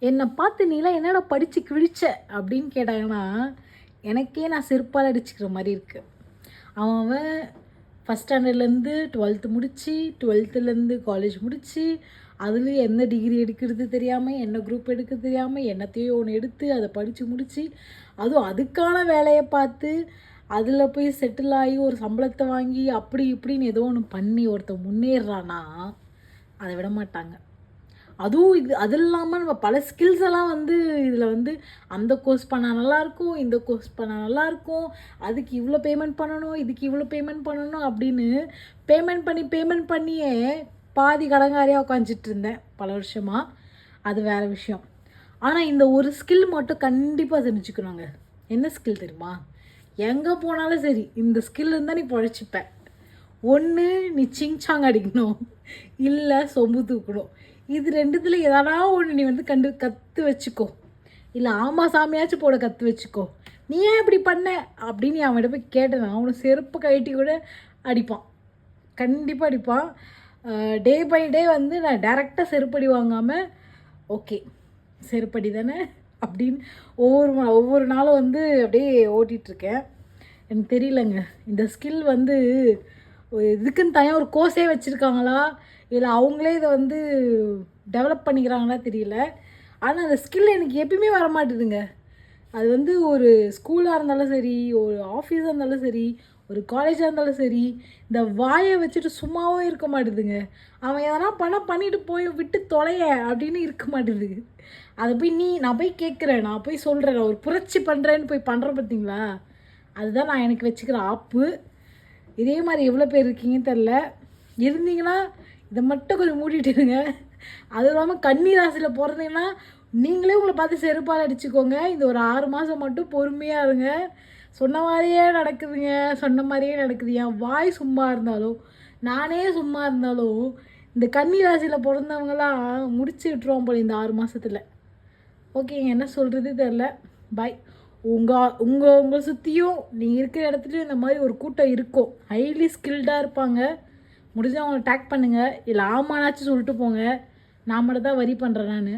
என்னை பார்த்து நீலாம் என்னடா படித்து கிழிச்ச அப்படின்னு கேட்டாங்கன்னா எனக்கே நான் செருப்பால் அடிச்சுக்கிற மாதிரி இருக்குது. அவன் ஃபஸ்ட் ஸ்டாண்டர்ட்லேருந்து 12th முடித்து 12th காலேஜ் முடித்து அதுலேயும் எந்த டிகிரி எடுக்கிறது தெரியாமல் என்ன குரூப் எடுக்க தெரியாமல் என்னத்தையோ ஒன்று எடுத்து அதை படித்து முடித்து அதுவும் அதுக்கான வேலையை பார்த்து அதில் போய் செட்டில் ஆகி ஒரு சம்பளத்தை வாங்கி அப்படி இப்படின்னு ஏதோ ஒன்று பண்ணி ஒருத்தன் முன்னேறானா அதை விட மாட்டாங்க. அதுவும் அது இல்லாமல் நம்ம பல ஸ்கில்ஸ் எல்லாம் இதில் அந்த கோர்ஸ் பண்ணால் நல்லாயிருக்கும், இந்த கோர்ஸ் பண்ணால் நல்லாயிருக்கும், அதுக்கு இவ்வளோ பேமெண்ட் பண்ணணும், இதுக்கு இவ்வளோ பேமெண்ட் பண்ணணும் அப்படின்னு பேமெண்ட் பண்ணியே பாதி கடங்காரியாக உட்காந்துட்டு இருந்தேன் பல வருஷமாக. அது வேறு விஷயம். ஆனால் இந்த ஒரு ஸ்கில் மட்டும் கண்டிப்பாக தெரிஞ்சுக்கணுங்க. என்ன ஸ்கில் தெரியுமா? எங்கே போனாலும் சரி இந்த ஸ்கில் இருந்தால் நீ பொழைச்சிப்ப. ஒன்று நீ சிங்சாங் அடிக்கணும், இல்லை சொம்பு தூக்கணும். இது ரெண்டுத்தில் எதனா ஒன்று நீ கற்று வச்சுக்கோ. இல்லை ஆமாம் சாமியாச்சும் போட கற்று வச்சுக்கோ. நீ ஏன் இப்படி பண்ண அப்படின்னு அவன்கிட்ட போய் கேட்டேன். அவனை செருப்பு கழட்டி கூட அடிப்பான், கண்டிப்பாக அடிப்பான். டே பை டே நான் டேரெக்டாக செருப்படி வாங்காமல் ஓகே செருப்படி தானே அப்படின்னு ஒவ்வொரு நாளும் அப்படியே ஓட்டிகிட்ருக்கேன். எனக்கு தெரியலங்க இந்த ஸ்கில் இதுக்குன்னு தனியாக ஒரு கோர்ஸே வச்சுருக்காங்களா இல்லை அவங்களே இதை டெவலப் பண்ணிக்கிறாங்களா தெரியல. ஆனால் அந்த ஸ்கில் எனக்கு எப்பயுமே வர மாட்டேதுங்க. அது ஒரு ஸ்கூலாக இருந்தாலும் சரி, ஒரு ஆஃபீஸாக இருந்தாலும் சரி, ஒரு காலேஜாக இருந்தாலும் சரி, இந்த வாயை வச்சுட்டு சும்மாவே இருக்க மாட்டேதுங்க. அவன் எதனா பண்ணிட்டு போய் விட்டு தொலைய அப்படின்னு இருக்க மாட்டேது. அதை போய் நான் போய் கேட்குறேன், நான் போய் சொல்கிறேன், நான் ஒரு புரட்சி பண்ணுறேன்னு போய் பண்ணுறேன் பார்த்தீங்களா? அதுதான் நான் எனக்கு வச்சுக்கிற ஆப்பு. இதே மாதிரி எவ்வளோ பேர் இருக்கீங்கன்னு தெரில. இருந்தீங்கன்னா இதை மட்டும் கொஞ்சம் மூடிட்டுருங்க. அதுவும் இல்லாமல் கன்னி ராசியில் பிறந்தீங்கன்னா நீங்களே உங்களை பார்த்து செருப்பால் அடிச்சுக்கோங்க. இந்த ஒரு 6 மாதம் மட்டும் பொறுமையாக இருங்க. சொன்ன மாதிரியே நடக்குது. என் வாய் சும்மா இருந்தாலும் நானே சும்மா இருந்தாலும் இந்த கன்னி ராசியில் பிறந்தவங்களாம் முடிச்சு விட்டுருவோம் போல் இந்த 6 மாதத்தில். ஓகேங்க, என்ன சொல்கிறது தெரில. பாய். உங்களை சுற்றியும் நீங்கள் இருக்கிற இடத்துலையும் இந்த மாதிரி ஒரு கூட்டம் இருக்கும், ஹைலி ஸ்கில்டாக இருப்பாங்க. முடிஞ்சால் அவங்களை டேக் பண்ணுங்கள், இல்லை ஆமானாச்சும் சொல்லிட்டு போங்க. நான் மட்டும் தான் வரி பண்ணுறேன் நான்.